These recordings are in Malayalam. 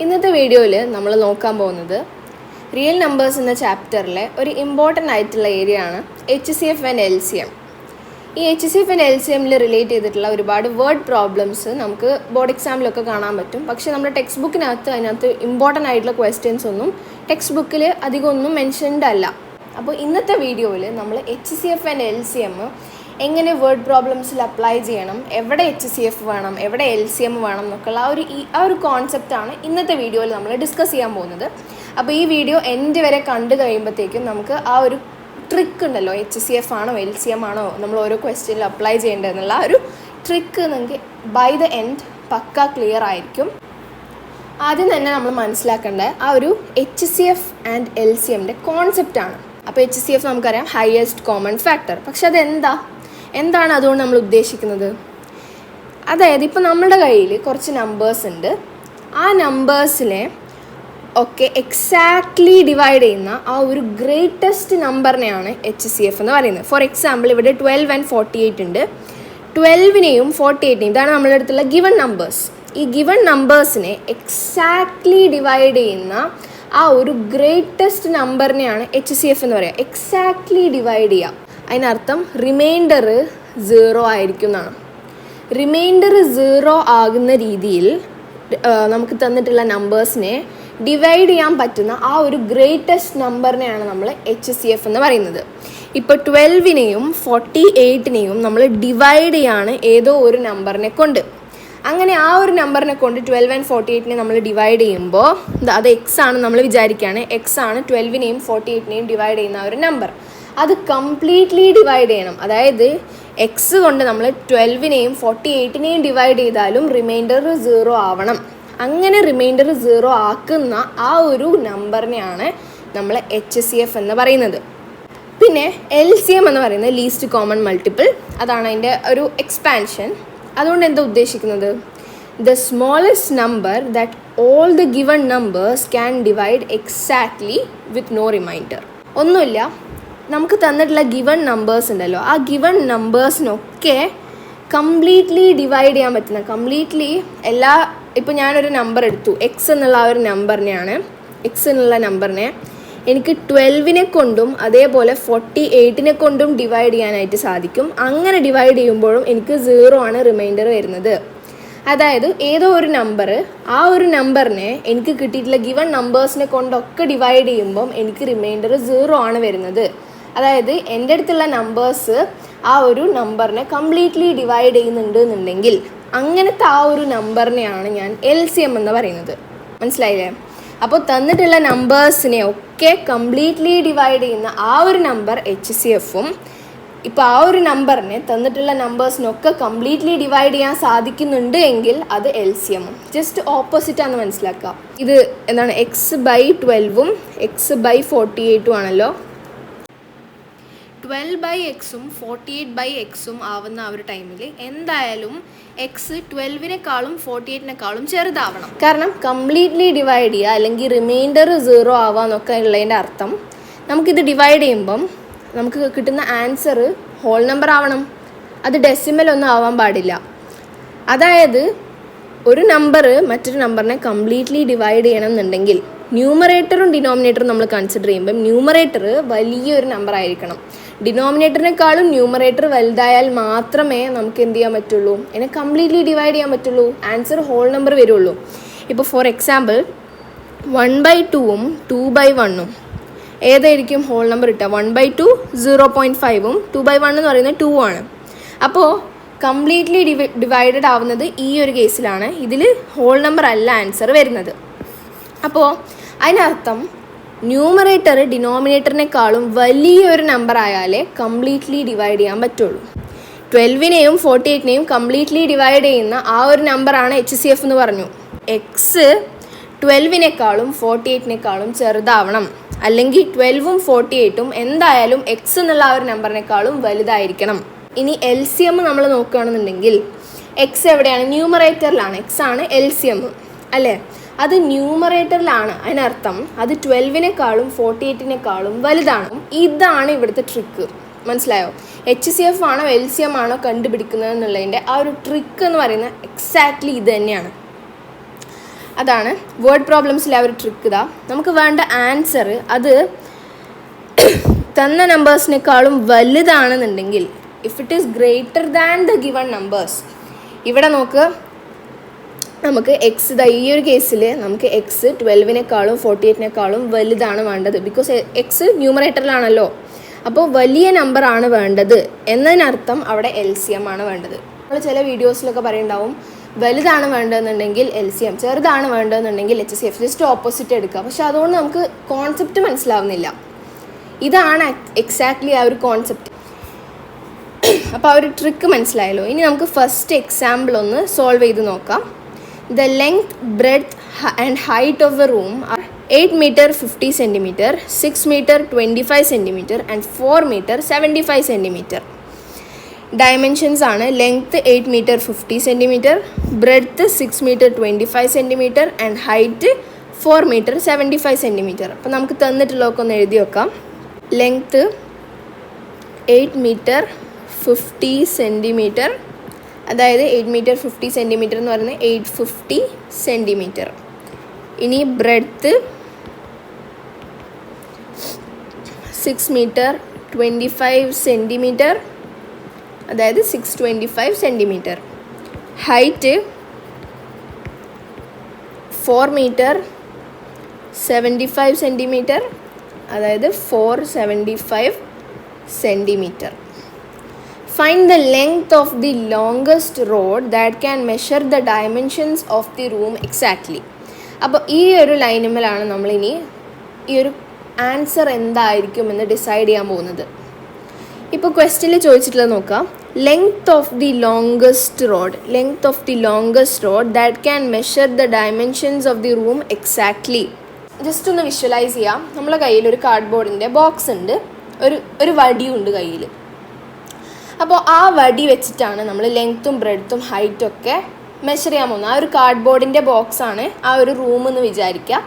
ഇന്നത്തെ വീഡിയോയിൽ നമ്മൾ നോക്കാൻ പോകുന്നത് റിയൽ നമ്പേഴ്സ് എന്ന ചാപ്റ്ററിലെ ഒരു ഇമ്പോർട്ടൻ്റ് ആയിട്ടുള്ള ഏരിയ ആണ് HCF ആൻഡ് LCM. ഈ HCF ആൻഡ് LCMൽ റിലേറ്റ് ചെയ്തിട്ടുള്ള ഒരുപാട് വേർഡ് പ്രോബ്ലംസ് നമുക്ക് ബോർഡ് എക്സാമിലൊക്കെ കാണാൻ പറ്റും. പക്ഷേ നമ്മുടെ ടെക്സ്റ്റ് ബുക്കിനകത്ത് അതിനകത്ത് ഇമ്പോർട്ടൻ്റ് ആയിട്ടുള്ള ക്വസ്റ്റ്യൻസ് ഒന്നും ടെക്സ്റ്റ് ബുക്കിൽ അധികമൊന്നും മെൻഷൻഡ് അല്ല. അപ്പോൾ ഇന്നത്തെ വീഡിയോയിൽ നമ്മൾ HCF ആൻഡ് LCM എങ്ങനെ വേർഡ് പ്രോബ്ലംസിൽ അപ്ലൈ ചെയ്യണം, എവിടെ HCF വേണം, എവിടെ LCM വേണം എന്നൊക്കെയുള്ള ആ ഒരു കോൺസെപ്റ്റാണ് ഇന്നത്തെ വീഡിയോയിൽ നമ്മൾ ഡിസ്കസ് ചെയ്യാൻ പോകുന്നത്. അപ്പോൾ ഈ വീഡിയോ എൻഡ് വരെ കണ്ടു കഴിയുമ്പോഴത്തേക്കും നമുക്ക് ആ ഒരു ട്രിക്ക് ഉണ്ടല്ലോ, HCF ആണോ LCM ആണോ നമ്മൾ ഓരോ ക്വസ്റ്റ്യനിൽ അപ്ലൈ ചെയ്യേണ്ടതെന്നുള്ള ആ ഒരു ട്രിക്ക് നിങ്ങൾക്ക് ബൈ ദ എൻഡ് പക്ക ക്ലിയർ ആയിരിക്കും. ആദ്യം തന്നെ നമ്മൾ മനസ്സിലാക്കേണ്ട ആ ഒരു HCF ആൻഡ് LCMൻ്റെ കോൺസെപ്റ്റാണ്. അപ്പോൾ HCF നമുക്കറിയാം, ഹയസ്റ്റ് കോമൺ ഫാക്ടർ. പക്ഷെ എന്താണ് അതുകൊണ്ട് നമ്മൾ ഉദ്ദേശിക്കുന്നത്? അതായത് ഇപ്പോൾ നമ്മുടെ കയ്യിൽ കുറച്ച് നമ്പേഴ്സ് ഉണ്ട്. ആ നമ്പേഴ്സിനെ ഒക്കെ എക്സാക്ട്ലി ഡിവൈഡ് ചെയ്യുന്ന ആ ഒരു ഗ്രേറ്റസ്റ്റ് നമ്പറിനെയാണ് HCF എന്ന് പറയുന്നത്. ഫോർ എക്സാമ്പിൾ ഇവിടെ 12 ആൻഡ് 48 ഉണ്ട്. 12നെയും 48നെയും, ഇതാണ് നമ്മുടെ അടുത്തുള്ള ഗിവൺ നമ്പേഴ്സ്. ഈ ഗിവൺ നമ്പേഴ്സിനെ എക്സാക്ട്ലി ഡിവൈഡ് ചെയ്യുന്ന ആ ഒരു ഗ്രേറ്റസ്റ്റ് നമ്പറിനെയാണ് HCF എന്ന് പറയുക. എക്സാക്ട്ലി ഡിവൈഡ് ചെയ്യുക, അതിനർത്ഥം റിമൈൻഡർ 0 ആയിരിക്കും എന്നാണ്. റിമൈൻഡർ 0 ആകുന്ന രീതിയിൽ നമുക്ക് തന്നിട്ടുള്ള നമ്പേഴ്സിനെ ഡിവൈഡ് ചെയ്യാൻ പറ്റുന്ന ആ ഒരു ഗ്രേറ്റസ്റ്റ് നമ്പറിനെയാണ് നമ്മൾ HCF എന്ന് പറയുന്നത്. ഇപ്പോൾ 12നെയും 48നെയും നമ്മൾ ഡിവൈഡ് ചെയ്യാണ് ഏതോ ഒരു നമ്പറിനെ കൊണ്ട്. അങ്ങനെ ആ ഒരു നമ്പറിനെ കൊണ്ട് 12 ആൻഡ് 48നെ നമ്മൾ ഡിവൈഡ് ചെയ്യുമ്പോൾ അത് X ആണ് നമ്മൾ വിചാരിക്കുകയാണ്. X ആണ് 12നെയും 48നെയും ഡിവൈഡ് ചെയ്യുന്ന ഒരു നമ്പർ. അത് കംപ്ലീറ്റ്ലി ഡിവൈഡ് ചെയ്യണം. അതായത് X കൊണ്ട് നമ്മൾ 12നെയും 48നെയും ഡിവൈഡ് ചെയ്താലും റിമൈൻഡർ 0 ആവണം. അങ്ങനെ റിമൈൻഡർ 0 ആക്കുന്ന ആ ഒരു നമ്പറിനെയാണ് നമ്മൾ HCF എന്ന് പറയുന്നത്. പിന്നെ LCM എന്ന് പറയുന്നത് ലീസ്റ്റ് കോമൺ മൾട്ടിപ്പിൾ. അതാണ് അതിൻ്റെ ഒരു എക്സ്പാൻഷൻ. അതുകൊണ്ട് എന്താ ഉദ്ദേശിക്കുന്നത്? The smallest number that all the given numbers can divide exactly with no remainder. ഒന്നുമില്ല, നമുക്ക് തന്നിട്ടുള്ള ഗിവൺ നമ്പേഴ്സ് ഉണ്ടല്ലോ, ആ ഗിവൺ നമ്പേഴ്സിനൊക്കെ കംപ്ലീറ്റ്ലി ഡിവൈഡ് ചെയ്യാൻ പറ്റുന്ന, കംപ്ലീറ്റ്ലി ഇപ്പോൾ ഞാനൊരു നമ്പർ എടുത്തു, X എന്നുള്ള ആ ഒരു നമ്പറിനെയാണ്, X എന്നുള്ള നമ്പറിനെ എനിക്ക് 12നെ കൊണ്ടും അതേപോലെ 48നെ കൊണ്ടും ഡിവൈഡ് ചെയ്യാനായിട്ട് സാധിക്കും. അങ്ങനെ ഡിവൈഡ് ചെയ്യുമ്പോഴും എനിക്ക് 0 ആണ് റിമൈൻഡർ വരുന്നത്. അതായത് ഏതോ ഒരു നമ്പർ, ആ ഒരു നമ്പറിനെ എനിക്ക് കിട്ടിയിട്ടുള്ള ഗിവൺ നമ്പേഴ്സിനെ കൊണ്ടൊക്കെ ഡിവൈഡ് ചെയ്യുമ്പം എനിക്ക് റിമൈൻഡർ 0 ആണ് വരുന്നത്. അതായത് എൻ്റെ അടുത്തുള്ള നമ്പേഴ്സ് ആ ഒരു നമ്പറിനെ കംപ്ലീറ്റ്ലി ഡിവൈഡ് ചെയ്യുന്നുണ്ട് എന്നുണ്ടെങ്കിൽ അങ്ങനത്തെ ആ ഒരു നമ്പറിനെയാണ് ഞാൻ LCM എന്ന് പറയുന്നത്. മനസ്സിലായില്ലേ? അപ്പോൾ തന്നിട്ടുള്ള നമ്പേഴ്സിനെ ഒക്കെ കംപ്ലീറ്റ്ലി ഡിവൈഡ് ചെയ്യുന്ന ആ ഒരു നമ്പർ HCFും, ഇപ്പോൾ ആ ഒരു നമ്പറിനെ തന്നിട്ടുള്ള നമ്പേഴ്സിനൊക്കെ കംപ്ലീറ്റ്ലി ഡിവൈഡ് ചെയ്യാൻ സാധിക്കുന്നുണ്ട് എങ്കിൽ അത് LCMും. ജസ്റ്റ് ഓപ്പോസിറ്റാണെന്ന് മനസ്സിലാക്കുക. ഇത് എന്താണ്, X/12ഉം X/48ഉം ആണല്ലോ. 12/Xഉം 48/Xഉം ആവുന്ന ആ ഒരു ടൈമിൽ എന്തായാലും X 12നെക്കാളും 48നെക്കാളും ചെറുതാവണം. കാരണം കംപ്ലീറ്റ്ലി ഡിവൈഡ് ചെയ്യുക അല്ലെങ്കിൽ റിമൈൻഡർ 0 ആവാന്നൊക്കെ ഉള്ളതിൻ്റെ അർത്ഥം നമുക്കിത് ഡിവൈഡ് ചെയ്യുമ്പം നമുക്ക് കിട്ടുന്ന ആൻസർ ഹോൾ നമ്പർ ആവണം. അത് ഡെസിമൽ ഒന്നും ആവാൻ പാടില്ല. അതായത് ഒരു നമ്പർ മറ്റൊരു നമ്പറിനെ കംപ്ലീറ്റ്ലി ഡിവൈഡ് ചെയ്യണം എന്നുണ്ടെങ്കിൽ ന്യൂമറേറ്ററും ഡിനോമിനേറ്ററും നമ്മൾ കൺസിഡർ ചെയ്യുമ്പം ന്യൂമറേറ്റർ വലിയൊരു നമ്പർ ആയിരിക്കണം. ഡിനോമിനേറ്ററിനേക്കാളും ന്യൂമറേറ്റർ വലുതായാൽ മാത്രമേ നമുക്ക് എന്ത് ചെയ്യാൻ പറ്റുള്ളൂ, അതിനെ കംപ്ലീറ്റ്ലി ഡിവൈഡ് ചെയ്യാൻ പറ്റുള്ളൂ, ആൻസർ ഹോൾ നമ്പർ വരുള്ളൂ. ഇപ്പോൾ ഫോർ എക്സാമ്പിൾ 1/2ഉം 2/1ഉം ഏതായിരിക്കും ഹോൾ നമ്പർ കിട്ടുക? 1/2 0.5ഉം 2/1 എന്ന് പറയുന്നത് 2 ആണ്. അപ്പോൾ കംപ്ലീറ്റ്ലി ഡിവൈഡഡ് ആവുന്നത് ഈ ഒരു കേസിലാണ്. ഇതിൽ ഹോൾ നമ്പർ അല്ല ആൻസർ വരുന്നത്. അപ്പോൾ അതിനർത്ഥം ന്യൂമറേറ്റർ ഡിനോമിനേറ്ററിനേക്കാളും വലിയൊരു നമ്പർ ആയാലേ കംപ്ലീറ്റ്ലി ഡിവൈഡ് ചെയ്യാൻ പറ്റുള്ളൂ. 12നെയും 48നെയും കംപ്ലീറ്റ്ലി ഡിവൈഡ് ചെയ്യുന്ന ആ ഒരു നമ്പറാണ് HCF എന്ന് പറഞ്ഞു. X 12നെക്കാളും 48നെക്കാളും ചെറുതാവണം. അല്ലെങ്കിൽ 12ഉം 48ഉം എന്തായാലും X എന്നുള്ള ആ ഒരു നമ്പറിനേക്കാളും വലുതായിരിക്കണം. ഇനി LCM നമ്മൾ നോക്കുകയാണെന്നുണ്ടെങ്കിൽ X എവിടെയാണ്? ന്യൂമറേറ്ററിലാണ്. X ആണ് LCM അല്ലേ? അത് ന്യൂമറേറ്ററിലാണ്. അതിനർത്ഥം അത് 12നെക്കാളും 48നെക്കാളും വലുതാണ്. ഇതാണ് ഇവിടുത്തെ ട്രിക്ക്. മനസ്സിലായോ? HCF ആണോ LCM ആണോ കണ്ടുപിടിക്കുന്നത് എന്നുള്ളതിൻ്റെ ആ ഒരു ട്രിക്ക് എന്ന് പറയുന്നത് എക്സാക്ട്ലി ഇത് തന്നെയാണ്. അതാണ് വേർഡ് പ്രോബ്ലംസിലെ ആ ഒരു ട്രിക്ക്. ഇതാ നമുക്ക് വേണ്ട ആൻസർ അത് തന്ന നമ്പേഴ്സിനേക്കാളും വലുതാണെന്നുണ്ടെങ്കിൽ, if it is greater than the given numbers, ഇവിടെ നമുക്ക് എക്സ് ഈ ഒരു കേസിൽ നമുക്ക് എക്സ് 12-നേക്കാളും 48-നേക്കാളും വലുതാണ് വേണ്ടത്. ബിക്കോസ് എക്സ് ന്യൂമറേറ്ററിലാണല്ലോ. അപ്പോൾ വലിയ നമ്പറാണ് വേണ്ടത് എന്നതിനർത്ഥം അവിടെ LCM ആണ് വേണ്ടത്. നമ്മൾ ചില വീഡിയോസിലൊക്കെ പറയുന്നുണ്ടാവും വലുതാണ് വേണ്ടതെന്നുണ്ടെങ്കിൽ LCM, ചെറുതാണ് വേണ്ടതെന്നുണ്ടെങ്കിൽ HCF, ജസ്റ്റ് ഓപ്പോസിറ്റ് എടുക്കുക. പക്ഷെ അതുകൊണ്ട് നമുക്ക് കോൺസെപ്റ്റ് മനസ്സിലാവുന്നില്ല. ഇതാണ് എക്സാക്ട്ലി ആ ഒരു കോൺസെപ്റ്റ്. അപ്പോൾ ആ ഒരു ട്രിക്ക് മനസ്സിലായല്ലോ. ഇനി നമുക്ക് ഫസ്റ്റ് എക്സാമ്പിൾ ഒന്ന് സോൾവ് ചെയ്ത് നോക്കാം. The length, breadth and height of a room are 8 meter 50 centimeter, 6 meter 25 centimeter and 4 meter 75 centimeter. Dimensions ആണ് length 8 meter 50 centimeter, breadth 6 meter 25 centimeter and height 4 meter 75 centimeter. അപ്പോൾ നമുക്ക് തന്നിട്ടുള്ളതൊക്കെ ഒന്ന് എഴുതി വെക്കാം. ലെങ്ത് 8 meter 50 centimeter, അതായത് 8 meter 50 centimeter എന്ന് പറയുന്നത് 850 centimeter. ഇനി ബ്രെഡ്ത്ത് 6 meter 25 centimeter, അതായത് 625 centimeter. ഹൈറ്റ് 4 meter 75 centimeter, അതായത് 475 centimeter. Find the length of the longest rod that can measure the dimensions of the room exactly. അപ്പോൾ ഈ ഒരു ലൈനുമേലാണ് നമ്മളിനി ഈ ഒരു ആൻസർ എന്തായിരിക്കുമെന്ന് ഡിസൈഡ് ചെയ്യാൻ പോകുന്നത്. ഇപ്പോൾ ക്വസ്റ്റ്യനിൽ ചോദിച്ചിട്ടുള്ളത് നോക്കാം. Length of the longest road that can measure the dimensions of the room exactly. Just ഒന്ന് വിഷ്വലൈസ് ചെയ്യാം. നമ്മളെ കയ്യിൽ ഒരു കാർഡ്ബോർഡിൻ്റെ ബോക്സ് ഉണ്ട്, ഒരു വടിയുണ്ട് കയ്യിൽ. അപ്പോൾ ആ വടി വെച്ചിട്ടാണ് നമ്മൾ ലെങ്ത്തും ബ്രെഡ്ത്തും ഹൈറ്റും ഒക്കെ മെഷർ ചെയ്യാൻ പോകുന്നത്. ആ ഒരു കാർഡ്ബോർഡിൻ്റെ ബോക്സാണ് ആ ഒരു റൂം എന്ന് വിചാരിക്കുക.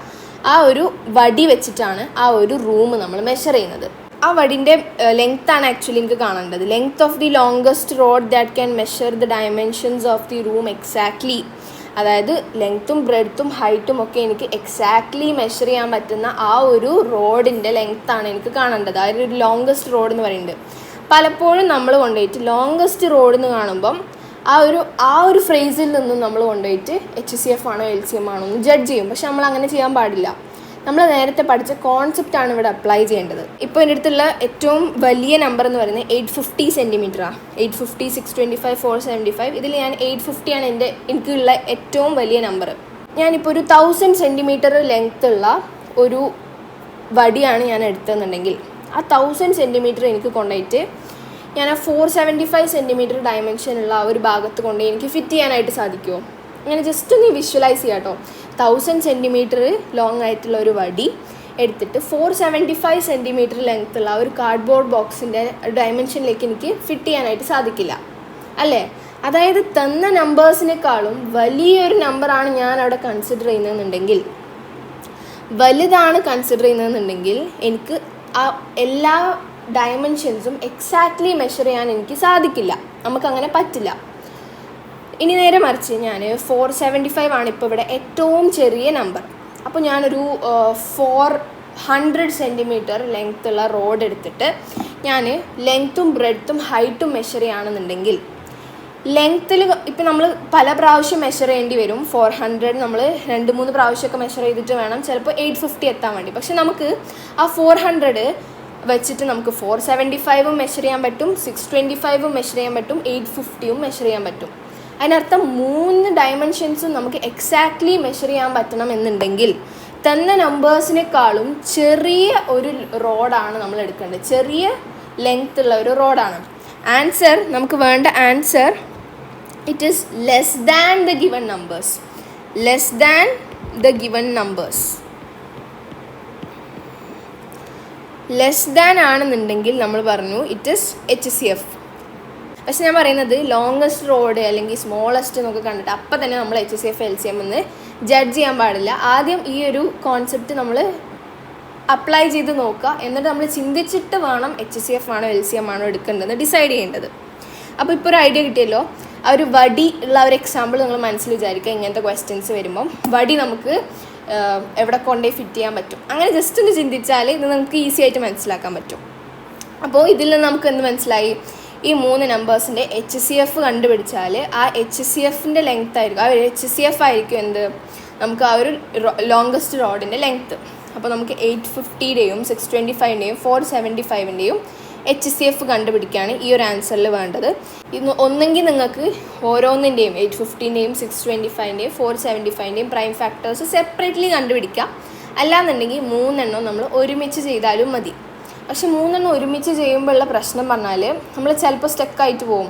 ആ ഒരു വടി വെച്ചിട്ടാണ് ആ ഒരു റൂം നമ്മൾ മെഷർ ചെയ്യുന്നത്. ആ വടിൻ്റെ ലെങ്ത്താണ് ആക്ച്വലി എനിക്ക് കാണേണ്ടത്. Length of the longest road that can measure the dimensions of the room exactly. അതായത് ലെങ്ത്തും ബ്രെഡ്ത്തും ഹൈറ്റും ഒക്കെ എനിക്ക് എക്സാക്ട്ലി മെഷർ ചെയ്യാൻ പറ്റുന്ന ആ ഒരു റോഡിൻ്റെ ലെങ്ത്താണ് എനിക്ക് കാണേണ്ടത്. ആ ഒരു ലോങ്കസ്റ്റ് റോഡ് എന്ന് പറയുന്നത്. പലപ്പോഴും നമ്മൾ കൊണ്ടുപോയിട്ട് ലോങ്കസ്റ്റ് റോഡ് എന്ന് കാണുമ്പം ആ ഒരു ഫ്രേസിൽ നിന്നും നമ്മൾ കൊണ്ടുപോയിട്ട് HCF ആണോ LCM ആണോ എന്ന് ജഡ്ജ് ചെയ്യും. പക്ഷെ നമ്മൾ അങ്ങനെ ചെയ്യാൻ പാടില്ല. നമ്മൾ നേരത്തെ പഠിച്ച കോൺസെപ്റ്റാണ് ഇവിടെ അപ്ലൈ ചെയ്യേണ്ടത്. ഇപ്പോൾ എൻ്റെ അടുത്തുള്ള ഏറ്റവും വലിയ നമ്പർ എന്ന് പറയുന്നത് 850 സെൻറ്റിമീറ്ററാണ്. 850, 625, 475. ഇതിൽ ഞാൻ 850 ആണ് എനിക്കുള്ള ഏറ്റവും വലിയ നമ്പർ. ഞാനിപ്പോൾ ഒരു 1000 സെൻറ്റിമീറ്റർ ലെങ്ത്ത് ഉള്ള ഒരു വടിയാണ് ഞാൻ എടുത്തതെന്നുണ്ടെങ്കിൽ ആ 1000 സെൻറ്റിമീറ്റർ എനിക്ക് കൊണ്ടുപോയിട്ട് ഞാൻ ആ 475 സെൻറ്റിമീറ്റർ ഡയമെൻഷനുള്ള ആ ഒരു ഭാഗത്ത് കൊണ്ടുപോയി എനിക്ക് ഫിറ്റ് ചെയ്യാനായിട്ട് സാധിക്കുമോ? അങ്ങനെ ജസ്റ്റ് ഒന്ന് വിഷ്വലൈസ് ചെയ്യാം കേട്ടോ. 1000 സെൻറ്റിമീറ്റർ ലോങ് ആയിട്ടുള്ള ഒരു വടി എടുത്തിട്ട് 475 സെൻറ്റിമീറ്റർ ലെങ്ത്തുള്ള ആ ഒരു കാർഡ്ബോർഡ് ബോക്സിൻ്റെ ഡയമെൻഷനിലേക്ക് എനിക്ക് ഫിറ്റ് ചെയ്യാനായിട്ട് സാധിക്കില്ല അല്ലേ? അതായത് തന്ന നമ്പേഴ്സിനേക്കാളും വലിയൊരു നമ്പറാണ് ഞാൻ അവിടെ കൺസിഡർ ചെയ്യുന്നതെന്നുണ്ടെങ്കിൽ, വലുതാണ് കൺസിഡർ ചെയ്യുന്നതെന്നുണ്ടെങ്കിൽ എനിക്ക് ആ എല്ലാ ഡയമെൻഷൻസും എക്സാക്ട്ലി മെഷർ ചെയ്യാൻ എനിക്ക് സാധിക്കില്ല. നമുക്കങ്ങനെ പറ്റില്ല. ഇനി നേരെ മറിച്ച് ഞാൻ 475 ആണ് ഇപ്പോൾ ഇവിടെ ഏറ്റവും ചെറിയ നമ്പർ. അപ്പോൾ ഞാനൊരു 400 സെൻറ്റിമീറ്റർ ലെങ്ത്തുള്ള റോഡ് എടുത്തിട്ട് ഞാൻ ലെങ്ത്തും ബ്രെഡ്ത്തും ഹൈറ്റും മെഷർ ചെയ്യുകയാണെന്നുണ്ടെങ്കിൽ, ലെങ്ത്തിൽ ഇപ്പം നമ്മൾ പല പ്രാവശ്യം മെഷർ ചെയ്യേണ്ടി വരും. 400 നമ്മൾ 2-3 പ്രാവശ്യമൊക്കെ മെഷർ ചെയ്തിട്ട് വേണം ചിലപ്പോൾ 850 എത്താൻ വേണ്ടി. പക്ഷെ നമുക്ക് ആ 400 വെച്ചിട്ട് നമുക്ക് 475 മെഷർ ചെയ്യാൻ പറ്റും, 625 മെഷർ ചെയ്യാൻ പറ്റും, 850 മെഷർ ചെയ്യാൻ പറ്റും. അതിനർത്ഥം 3 ഡയമെൻഷൻസും നമുക്ക് എക്സാക്ട്ലി മെഷർ ചെയ്യാൻ പറ്റണം എന്നുണ്ടെങ്കിൽ തന്ന നമ്പേഴ്സിനേക്കാളും ചെറിയ ഒരു റോഡാണ് നമ്മൾ എടുക്കേണ്ടത്. ചെറിയ ലെങ്ത് ഉള്ള ഒരു റോഡാണ്. ആൻസർ, നമുക്ക് വേണ്ട answer, it is less than the given numbers. Less than the given numbers. Less than ആണെന്നുണ്ടെങ്കിൽ നമ്മൾ പറഞ്ഞു ഇറ്റ് ഈസ് HCF. പക്ഷെ ഞാൻ പറയുന്നത് ലോങ്ങസ്റ്റ് റോഡ് അല്ലെങ്കിൽ സ്മോളസ്റ്റ് എന്നൊക്കെ കണ്ടിട്ട് അപ്പം തന്നെ നമ്മൾ HCF LCM എന്ന് ജഡ്ജ് ചെയ്യാൻ പാടില്ല. ആദ്യം ഈ ഒരു കോൺസെപ്റ്റ് നമ്മൾ അപ്ലൈ ചെയ്ത് നോക്കുക. എന്നിട്ട് നമ്മൾ ചിന്തിച്ചിട്ട് വേണം HCF ആണോ LCM ആണോ എടുക്കേണ്ടതെന്ന് ഡിസൈഡ് ചെയ്യേണ്ടത്. അപ്പോൾ ഇപ്പോൾ ഒരു ഐഡിയ കിട്ടിയല്ലോ. ആ ഒരു വടി ഉള്ള ഒരു എക്സാമ്പിൾ നിങ്ങൾ മനസ്സിൽ വിചാരിക്കുക. ഇങ്ങനത്തെ ക്വസ്റ്റ്യൻസ് വരുമ്പം വടി നമുക്ക് എവിടെ കൊണ്ടുപോയി ഫിറ്റ് ചെയ്യാൻ പറ്റും, അങ്ങനെ ജസ്റ്റ് ഒന്ന് ചിന്തിച്ചാൽ ഇത് നമുക്ക് ഈസി ആയിട്ട് മനസ്സിലാക്കാൻ പറ്റും. അപ്പോൾ ഇതിൽ നിന്ന് നമുക്ക് എന്ത് മനസ്സിലായി? ഈ 3 നമ്പേഴ്സിൻ്റെ HCF കണ്ടുപിടിച്ചാൽ ആ HCFൻ്റെ ലെങ്ത് ആയിരിക്കും, ആ ഒരു HCF ആയിരിക്കും എന്ത്, നമുക്ക് ആ ഒരു ലോങ്കസ്റ്റ് റോഡിൻ്റെ ലെങ്ത്ത്. അപ്പോൾ നമുക്ക് 850-ൻ്റെയും 625-ൻ്റെയും 475-ൻ്റെയും HCF കണ്ടുപിടിക്കുകയാണ് ഈ ഒരു ആൻസറിൽ വേണ്ടത്. ഇന്ന് ഒന്നെങ്കിൽ നിങ്ങൾക്ക് ഓരോന്നിൻ്റെയും 850-ൻ്റെയും 625-ൻ്റെയും 475-ൻ്റെയും പ്രൈം ഫാക്ടേഴ്സ് സെപ്പറേറ്റ്ലി കണ്ടുപിടിക്കാം. അല്ലാന്നുണ്ടെങ്കിൽ 3 എണ്ണം നമ്മൾ ഒരുമിച്ച് ചെയ്താലും മതി. പക്ഷെ 3 എണ്ണം ഒരുമിച്ച് ചെയ്യുമ്പോഴുള്ള പ്രശ്നം പറഞ്ഞാൽ നമ്മൾ ചിലപ്പോൾ സ്റ്റക്കായിട്ട് പോകും.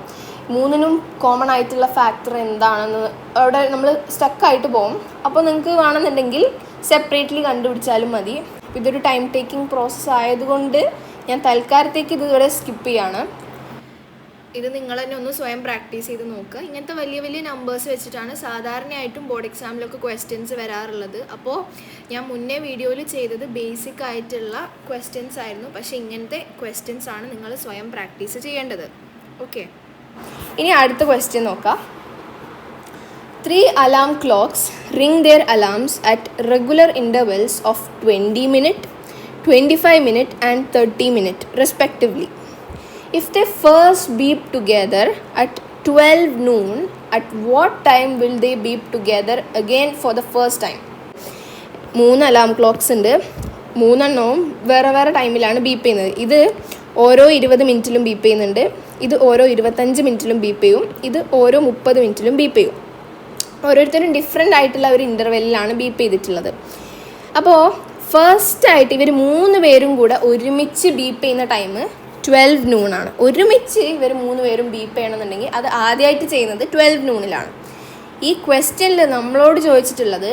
3നും കോമൺ ആയിട്ടുള്ള ഫാക്ടർ എന്താണെന്ന് അവിടെ നമ്മൾ സ്റ്റക്കായിട്ട് പോകും. അപ്പോൾ നിങ്ങൾക്ക് വേണമെന്നുണ്ടെങ്കിൽ സെപ്പറേറ്റ്ലി കണ്ടുപിടിച്ചാലും മതി. ഇതൊരു ടൈം ടേക്കിംഗ് പ്രോസസ്സ് ആയതുകൊണ്ട് ഞാൻ തൽക്കാലത്തേക്ക് ഇതിവിടെ സ്കിപ്പ് ചെയ്യാണ്. ഇത് നിങ്ങൾ തന്നെ ഒന്ന് സ്വയം പ്രാക്ടീസ് ചെയ്ത് നോക്കുക. ഇങ്ങനത്തെ വലിയ വലിയ നമ്പേഴ്സ് വെച്ചിട്ടാണ് സാധാരണയായിട്ടും ബോർഡ് എക്സാമിലൊക്കെ ക്വസ്റ്റ്യൻസ് വരാറുള്ളത്. അപ്പോൾ ഞാൻ മുന്നേ വീഡിയോയിൽ ചെയ്തത് ബേസിക് ആയിട്ടുള്ള ക്വസ്റ്റ്യൻസ് ആയിരുന്നു. പക്ഷേ ഇങ്ങനത്തെ ക്വസ്റ്റ്യൻസ് ആണ് നിങ്ങൾ സ്വയം പ്രാക്ടീസ് ചെയ്യേണ്ടത്. ഓക്കെ, ഇനി അടുത്ത ക്വസ്റ്റ്യൻ നോക്കാം. 3 alarm clocks ring their alarms at regular intervals of 20 minutes, 25 minutes and 30 minutes respectively. If they first beep together at 12 noon, at what time will they beep together again for the first time? 3 alarm clocks ഉണ്ട്. 3 എണ്ണവും വേറെ വേറെ ടൈമിലാണ് ബീപ്പ് ചെയ്യുന്നത്. ഇത് ഓരോ 20 മിനിറ്റിലും ബീപ്പ് ചെയ്യുന്നുണ്ട്, ഇത് ഓരോ 25 മിനിറ്റിലും ബീപ്പ് ചെയ്യും, ഇത് ഓരോ 30 മിനിറ്റിലും ബീപ്പ് ചെയ്യും. ഓരോരുത്തരും ഡിഫറെൻ്റ് ആയിട്ടുള്ള ഒരു ഇൻ്റർവെല്ലിലാണ് ബീപ്പ് ചെയ്തിട്ടുള്ളത്. അപ്പോൾ ഫസ്റ്റായിട്ട് ഇവർ 3 പേരും കൂടെ ഒരുമിച്ച് ബീപ്പ് ചെയ്യുന്ന ടൈം 12 noon. ഒരുമിച്ച് ഇവർ 3 പേരും ബീപ്പ് ചെയ്യണമെന്നുണ്ടെങ്കിൽ അത് ആദ്യമായിട്ട് ചെയ്യുന്നത് 12 noon. ഈ ക്വസ്റ്റ്യനിൽ നമ്മളോട് ചോദിച്ചിട്ടുള്ളത്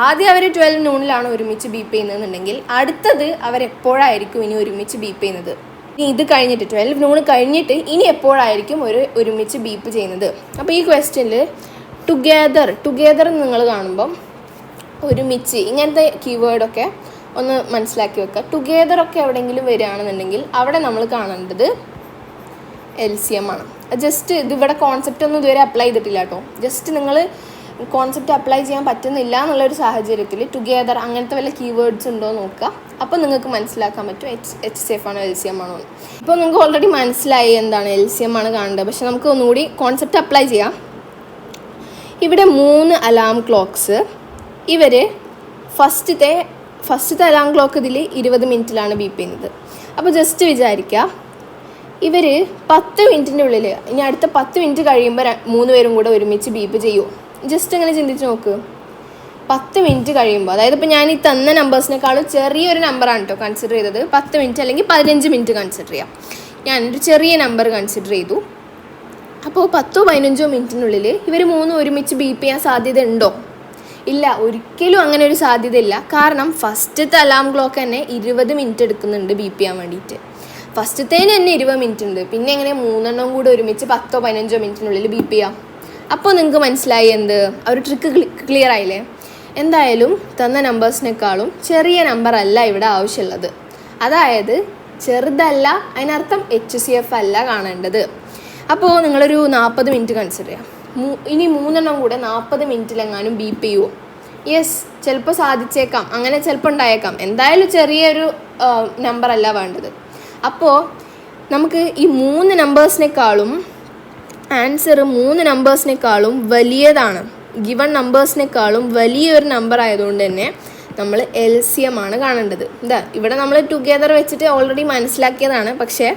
ആദ്യം അവർ 12 noon ഒരുമിച്ച് ബീപ്പ് ചെയ്യുന്നതെന്നുണ്ടെങ്കിൽ അടുത്തത് അവരെപ്പോഴായിരിക്കും ഇനി ഒരുമിച്ച് ബീപ്പ് ചെയ്യുന്നത്. ഇനി ഇത് കഴിഞ്ഞിട്ട് 12 noon കഴിഞ്ഞിട്ട് ഇനി എപ്പോഴായിരിക്കും ഒരുമിച്ച് ബീപ്പ് ചെയ്യുന്നത്. അപ്പോൾ ഈ ക്വസ്റ്റ്യനിൽ ടുഗെദർ നിങ്ങൾ കാണുമ്പം ഒരുമിച്ച് ഇങ്ങനത്തെ കീവേഡൊക്കെ ഒന്ന് മനസ്സിലാക്കി വെക്കുക. ടുഗെദറൊക്കെ എവിടെയെങ്കിലും വരികയാണെന്നുണ്ടെങ്കിൽ അവിടെ നമ്മൾ കാണേണ്ടത് LCM ആണ്. ജസ്റ്റ് ഇതിവിടെ കോൺസെപ്റ്റ് ഒന്നും ഇതുവരെ അപ്ലൈ ചെയ്തിട്ടില്ല കേട്ടോ. ജസ്റ്റ് നിങ്ങൾ കോൺസെപ്റ്റ് അപ്ലൈ ചെയ്യാൻ പറ്റുന്നില്ല എന്നുള്ളൊരു സാഹചര്യത്തിൽ ടുഗെദർ അങ്ങനത്തെ വല്ല കീവേഡ്സ് ഉണ്ടോ നോക്കുക. അപ്പോൾ നിങ്ങൾക്ക് മനസ്സിലാക്കാൻ പറ്റും HCF ആണോ LCM ആണോ. ഇപ്പോൾ നിങ്ങൾക്ക് ഓൾറെഡി മനസ്സിലായി എന്താണ് LCM ആണ് കാണേണ്ടത്. പക്ഷെ നമുക്ക് ഒന്നുകൂടി കോൺസെപ്റ്റ് അപ്ലൈ ചെയ്യാം. ഇവിടെ 3 അലാം ക്ലോക്ക്സ്, ഇവർ ഫസ്റ്റത്തെ അലാം ക്ലോക്ക് ഇതിൽ 20 മിനിറ്റിലാണ് ബീപ്പ് ചെയ്യുന്നത്. അപ്പോൾ ജസ്റ്റ് വിചാരിക്കുക ഇവർ 10 മിനിറ്റിൻ്റെ ഉള്ളിൽ ഇനി അടുത്ത 10 മിനിറ്റ് കഴിയുമ്പോൾ 3 പേരും കൂടെ ഒരുമിച്ച് ബീപ്പ് ചെയ്യുമോ? ജസ്റ്റ് അങ്ങനെ ചിന്തിച്ച് നോക്ക്. 10 മിനിറ്റ് കഴിയുമ്പോൾ, അതായത് ഇപ്പോൾ ഞാൻ ഈ തന്ന നമ്പേഴ്സിനേക്കാളും ചെറിയൊരു നമ്പറാണ് കേട്ടോ കൺസിഡർ ചെയ്തത്. 10 മിനിറ്റ് അല്ലെങ്കിൽ 15 മിനിറ്റ് കൺസിഡർ ചെയ്യാം. ഞാനൊരു ചെറിയ നമ്പർ കൺസിഡർ ചെയ്തു. അപ്പോൾ 10-15 മിനിറ്റിനുള്ളിൽ ഇവർ 3 ഒരുമിച്ച് ബീപ്പ് ചെയ്യാൻ സാധ്യത ഉണ്ടോ? ഇല്ല, ഒരിക്കലും അങ്ങനെ ഒരു സാധ്യത ഇല്ല. കാരണം ഫസ്റ്റത്തെ അലാം ക്ലോക്ക് തന്നെ 20 മിനിറ്റ് എടുക്കുന്നുണ്ട് ബീപ്പ് ചെയ്യാൻ വേണ്ടിയിട്ട്. ഫസ്റ്റത്തേന് തന്നെ 20 മിനിറ്റ് ഉണ്ട്. പിന്നെ എങ്ങനെ 3 എണ്ണം കൂടെ ഒരുമിച്ച് 10-15 മിനിറ്റിനുള്ളിൽ ബീപ്പ് ചെയ്യാം? അപ്പോൾ നിങ്ങൾക്ക് മനസ്സിലായി എന്ത്, ആ ഒരു ട്രിക്ക് ക്ലിയർ ആയില്ലേ? എന്തായാലും തന്ന നമ്പേഴ്സിനേക്കാളും ചെറിയ നമ്പർ അല്ല ഇവിടെ ആവശ്യമുള്ളത്. അതായത് ചെറുതല്ല, അതിനർത്ഥം HCF അല്ല കാണേണ്ടത്. അപ്പോൾ നിങ്ങളൊരു 40 മിനിറ്റ് കൺസിഡർ ചെയ്യാം. ഇനി 3 എണ്ണം കൂടെ 40 മിനിറ്റിലെങ്ങാനും ബീപ്പ് ചെയ്യുമോ? യെസ്, ചിലപ്പോൾ സാധിച്ചേക്കാം, അങ്ങനെ ചിലപ്പോൾ ഉണ്ടായേക്കാം. എന്തായാലും ചെറിയൊരു നമ്പർ അല്ല വേണ്ടത്. അപ്പോൾ നമുക്ക് ഈ 3 നമ്പേഴ്സിനേക്കാളും ആൻസർ 3 നമ്പേഴ്സിനേക്കാളും വലിയതാണ്, ഗിവൺ നമ്പേഴ്സിനേക്കാളും വലിയൊരു നമ്പർ ആയതുകൊണ്ട് തന്നെ നമ്മൾ LCM ആണ് കാണേണ്ടത്. ഇവിടെ നമ്മൾ ടുഗെദർ വെച്ചിട്ട് ഓൾറെഡി മനസ്സിലാക്കിയതാണ്. പക്ഷേ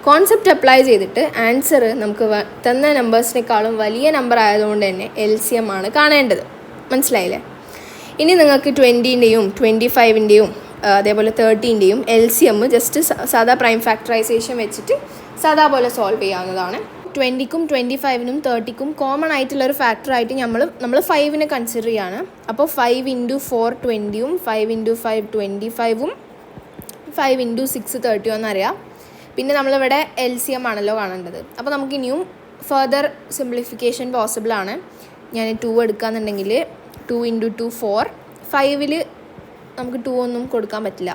കോൺസെപ്റ്റ് അപ്ലൈ ചെയ്തിട്ട് ആൻസർ നമുക്ക് തന്ന നമ്പേഴ്സിനേക്കാളും വലിയ നമ്പർ ആയതുകൊണ്ട് തന്നെ LCM ആണ് കാണേണ്ടത്. മനസ്സിലായില്ലേ? ഇനി നിങ്ങൾക്ക് 20-ൻ്റെയും 25-ൻ്റെയും അതേപോലെ 30-ൻ്റെയും LCM ജസ്റ്റ് സാധാ പ്രൈം ഫാക്ടറൈസേഷൻ വെച്ചിട്ട് സാധാ പോലെ സോൾവ് ചെയ്യാവുന്നതാണ്. 20-ക്കും 25-നും 30-ക്കും കോമൺ ആയിട്ടുള്ളൊരു ഫാക്ടറായിട്ട് നമ്മൾ 5-നെ കൺസിഡർ ചെയ്യാണ്. അപ്പോൾ 5 × 4 20-യും 5 × 5 25-ഉം 5 × 6 30 എന്നറിയാം. പിന്നെ നമ്മളിവിടെ LCM ആണല്ലോ കാണേണ്ടത്. അപ്പോൾ നമുക്കിനിയും ഫർദർ സിംപ്ലിഫിക്കേഷൻ പോസിബിൾ ആണ്. ഞാൻ 2 എടുക്കുകയെന്നുണ്ടെങ്കിൽ 2 × 2 4, 5-ൽ നമുക്ക് 2 ഒന്നും കൊടുക്കാൻ പറ്റില്ല.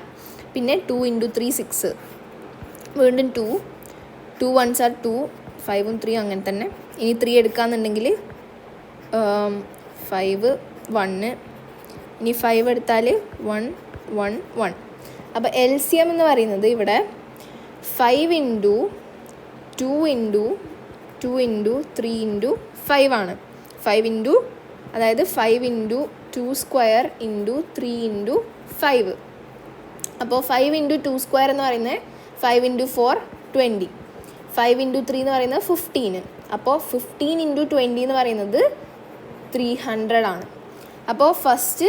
പിന്നെ 2 × 3 6, വീണ്ടും 2 1s are 2, 5 ഉം 3 അങ്ങനെ തന്നെ. ഇനി 3 എടുക്കാന്നുണ്ടെങ്കിൽ 5 1, ഇനി 5 എടുത്താൽ 1 1 1. അപ്പോൾ LCM എന്ന് പറയുന്നത് ഇവിടെ 5 ഇൻറ്റു 2 ഇൻറ്റു 2 ഇൻറ്റു 3 ഇൻറ്റു 5 ആണ്. 5 ഇൻറ്റു, അതായത് 5 ഇൻറ്റു 2 സ്ക്വയർ ഇൻറ്റു 3 ഇൻറ്റു 5. അപ്പോൾ 5 ഇൻറ്റു 2 സ്ക്വയർ എന്ന് പറയുന്നത് 5 ഇൻറ്റു 4 20, 5 ഇൻറ്റു 3 എന്ന് പറയുന്നത് 15. അപ്പോൾ 15 ഇൻറ്റു 20 എന്ന് പറയുന്നത് 300 ആണ്. അപ്പോൾ ഫസ്റ്റ്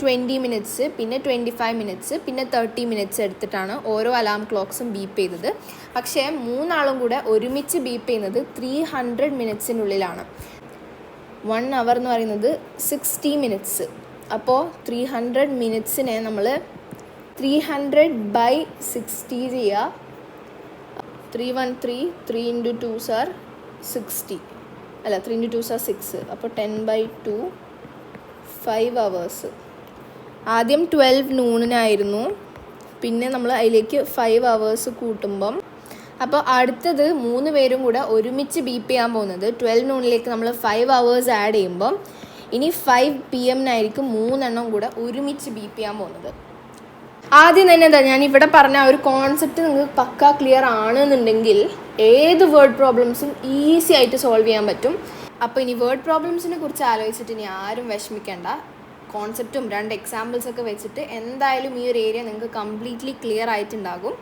20 മിനിറ്റ്സ്, പിന്നെ 25 മിനിറ്റ്സ്, പിന്നെ 30 മിനിറ്റ്സ് എടുത്തിട്ടാണ് ഓരോ അലാം ക്ലോക്സും ബീപ്പ് ചെയ്തത്. പക്ഷേ 3 കൂടെ ഒരുമിച്ച് ബീപ്പ് ചെയ്യുന്നത് 300 മിനിറ്റ്സിനുള്ളിലാണ്. 1 അവർ എന്ന് പറയുന്നത് 60 മിനിറ്റ്സ്. അപ്പോൾ 300 മിനിറ്റ്സിനെ നമ്മൾ 300/60 ചെയ്യുക. 313, 3 ഇൻറ്റു 2 സാർ 60, അല്ല 3 ഇൻറ്റു 2 സാർ 6. അപ്പോൾ 10/2 5 അവേഴ്സ്. ആദ്യം 12 നൂണിനായിരുന്നു, പിന്നെ നമ്മൾ അതിലേക്ക് 5 അവേഴ്സ് കൂട്ടുമ്പം, അപ്പോൾ അടുത്തത് 3 പേരും കൂടെ ഒരുമിച്ച് ബീപ്പ് ചെയ്യാൻ പോകുന്നത് 12 നൂണിലേക്ക് നമ്മൾ 5 അവേഴ്സ് ആഡ് ചെയ്യുമ്പം ഇനി 5 PM നായിരിക്കും 3 കൂടെ ഒരുമിച്ച് ബീപ്പ് ചെയ്യാൻ പോകുന്നത്. ആദ്യം തന്നെ എന്താ ഞാൻ ഇവിടെ പറഞ്ഞ ആ ഒരു കോൺസെപ്റ്റ് നിങ്ങൾക്ക് പക്കാ ക്ലിയർ ആണെന്നുണ്ടെങ്കിൽ ഏത് വേർഡ് പ്രോബ്ലംസും ഈസി ആയിട്ട് സോൾവ് ചെയ്യാൻ പറ്റും. അപ്പോൾ ഇനി വേർഡ് പ്രോബ്ലംസിനെ കുറിച്ച് ആലോചിച്ചിട്ട് ഇനി ആരും വിഷമിക്കേണ്ട. കോൺസെപ്റ്റും 2 എക്സാമ്പിൾസൊക്കെ വെച്ചിട്ട് എന്തായാലും ഈ ഒരു ഏരിയ നിങ്ങൾക്ക് കംപ്ലീറ്റ്ലി ക്ലിയർ ആയിട്ടുണ്ടാകും.